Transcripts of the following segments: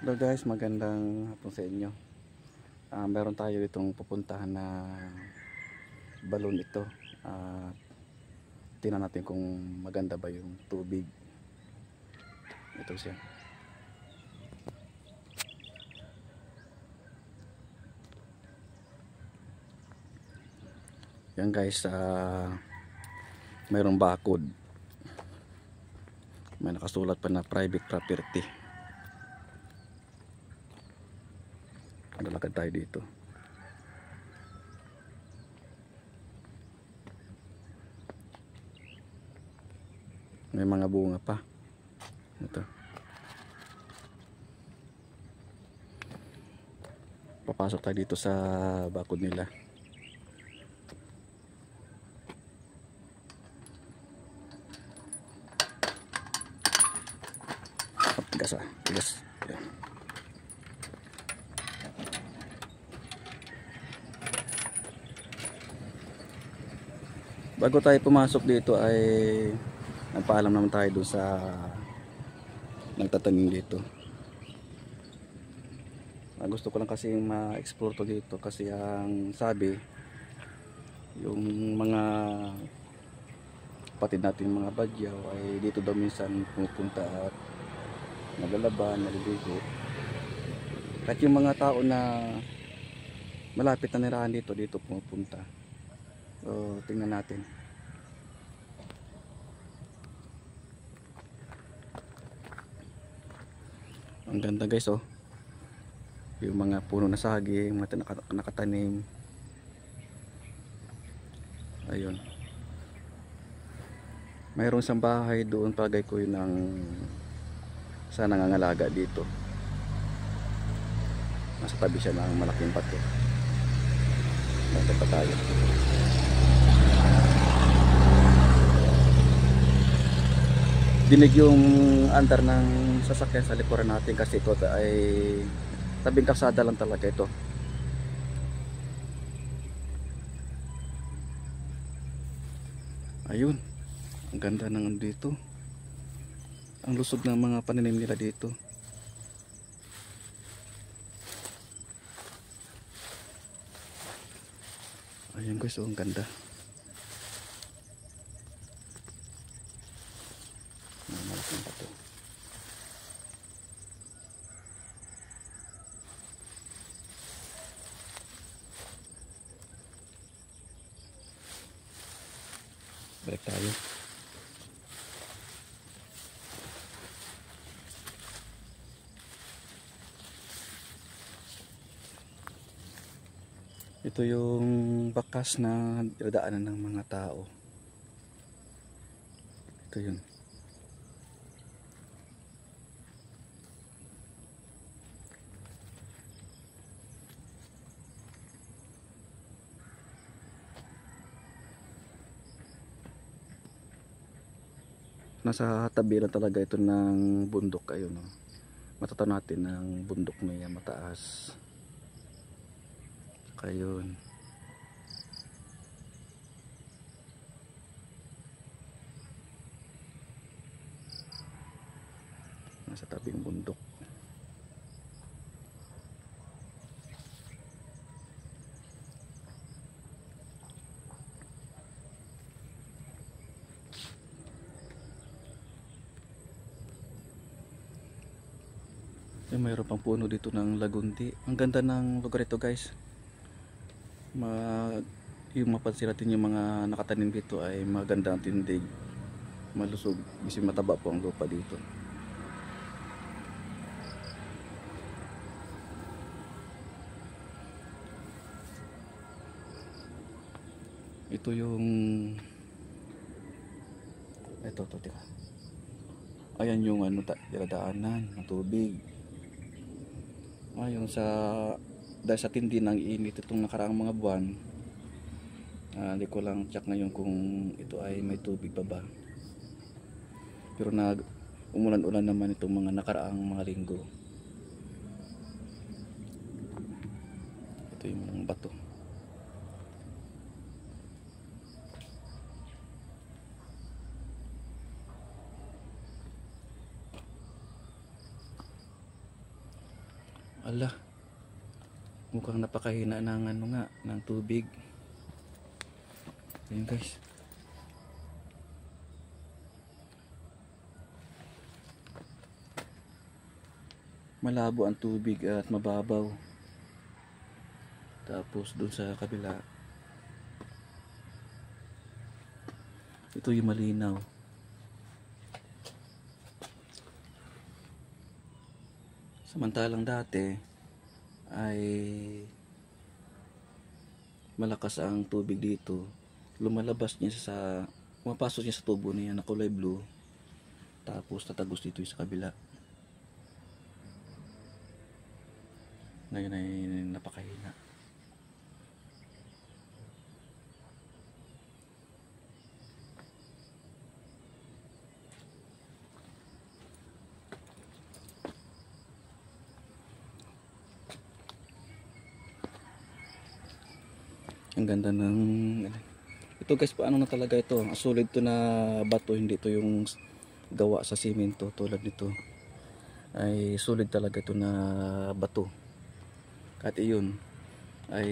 Hello guys, magandang hapon sa inyo. Meron tayo itong pupuntahan na balon ito. Tingnan natin kung maganda ba yung tubig. Ito siya. Yan guys, mayroong bakod. May nakasulat pa na private property. Lalakad tayo dito. May mga bunga pa. Ito. Papasok tayo dito sa bakod nila. Tigas tigas. Yan. Bago tayo pumasok dito ay nagpaalam naman tayo doon sa nagtatanim dito. Gusto ko lang kasi ma-explore to dito kasi ang sabi yung mga kapatid natin mga badyaw ay dito daw minsan pumupunta at naglalaban, naliligo. At yung mga tao na malapit na nirahan dito pumupunta. So tingnan natin. Ang ganda guys, oh. Yung mga puno na saging, mga nakatanim. Ayun. Mayroong isang bahay doon, palagay ko yun ang sa nangangalaga dito. Nasa tabi siya ng malaking bato. Nandito pa tayo. Dinig yung andar ng sasakyan sa likuran natin kasi ito ay tabing kalsada lang talaga ito. Ayun, ang ganda ng dito. Ang lusog ng mga pananim nila dito. Ayun guys, oh, ang ganda. Malaking bato. Balik tayo. Ito yung bakas na dadaanan ng mga tao. Ito yun. Nasa tabi lang talaga ito ng bundok. Ayun, no? Matataw natin ng bundok na yan, mataas. Ayun. Nasa tabing bundok. Mayroon pang puno dito ng lagundi. Ang ganda ng lugar ito guys. Yung mapansin natin yung mga nakatanim dito ay maganda ang tindig, malusog, kasi mataba po ang lupa dito. Ito yung ito tira. Ayan yung ano dinadaanan ng tubig. Ayun dahil sa tindi ng init itong nakaraang mga buwan. Hindi ko lang check ngayon kung ito ay may tubig pa ba. Pero umulan-ulan naman itong mga nakaraang mga linggo. Ito yung mga bato. Ala, mukhang napakahina ng ano nga, ng tubig. Ayun guys. Malabo ang tubig at mababaw. Tapos doon sa kabila, ito yung malinaw. Samantalang dati ay malakas ang tubig dito. Lumalabas niya sa, pumapasok niya sa tubo niya na kulay blue. Tapos tatagos dito sa kabila. Ngayon ay napakahina. Ang ganda ng ito guys, paano na talaga ito, solid to na bato, hindi to yung gawa sa simento tulad nito. Ay solid talaga ito na bato. Kahit iyon ay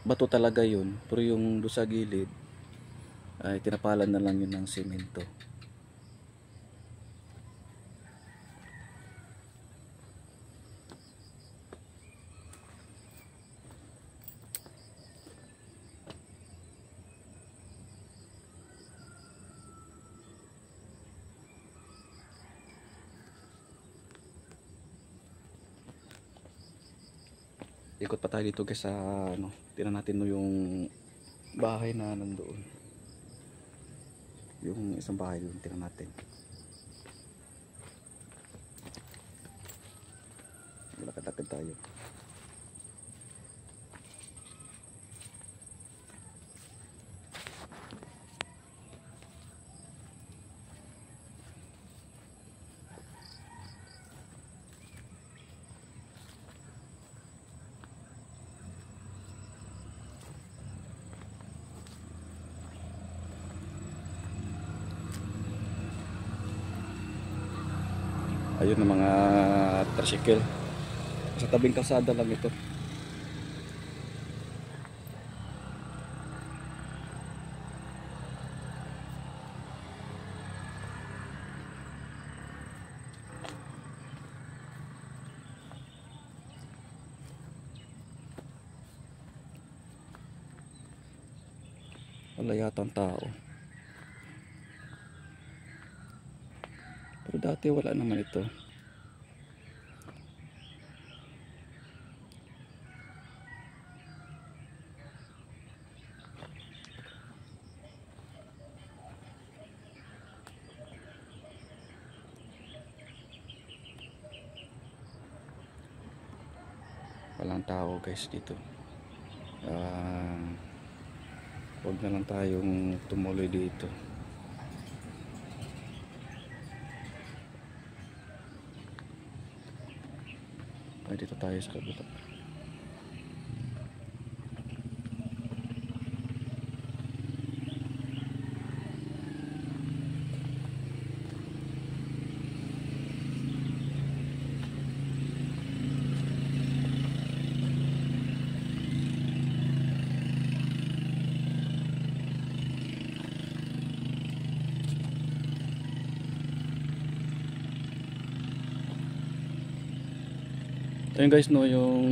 bato talaga yun, pero yung doon sa gilid ay tinapalan na lang yun ng simento. Ikot pa tayo dito guys sa ano, tingnan natin no yung bahay na nandoon. Yung isang bahay doon, tingnan natin. Lakad-lakad tayo. Ayun ang mga tricycle. Sa tabing kalsada lang ito. Wala yata ang tao. Pero dati wala naman ito. Walang tao guys dito. Huwag na lang tayong tumuloy dito. Ay, dito tayo sa kabila. Ayun guys no, yung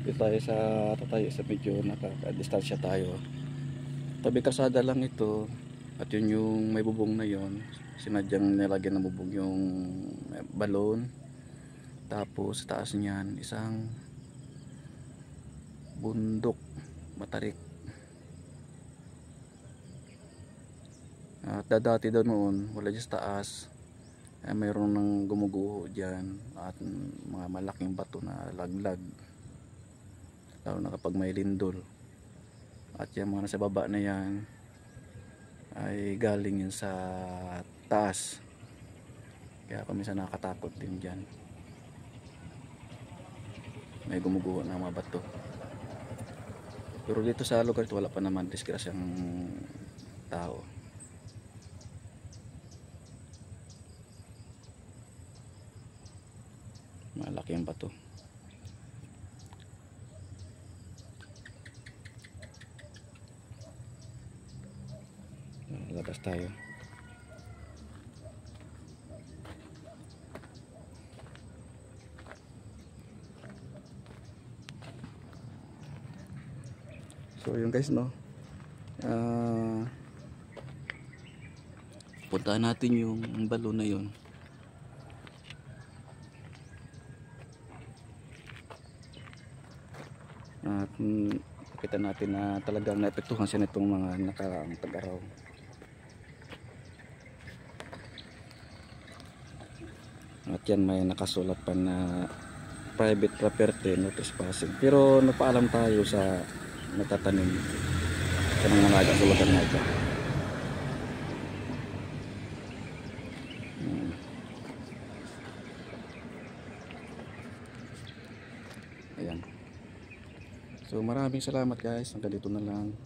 dito tayo sa medyo nakaka-distansya tayo. Tabi kalsada lang ito. At yun yung may bubong na yon. Sinadyang nilagyan ng bubong yung balon. Tapos sa taas niyan isang bundok matarik. At dati daw noon wala dyan sa taas. Mayroon ng gumuguho dyan at mga malaking bato na laglag, lalo na kapag may lindol. At yung mga nasa baba na yan ay galing yun sa taas, kaya kung minsan nakakatakot din dyan, may gumuguho na mga bato. Pero dito sa lugar ito wala pa naman disgrasyang tao. Malaki ang bato. Labas tayo. So yun guys, no, puntahan natin yung balon na yun. At kita natin na talagang naepektuhan siya nitong mga nakaraang tag-araw. At yan, may nakasulat pa na private property, no trespassing. Pero napaalam tayo sa natatanim sa mga naga-sulatan natin. Ayan. So maraming salamat guys. Hanggang dito na lang.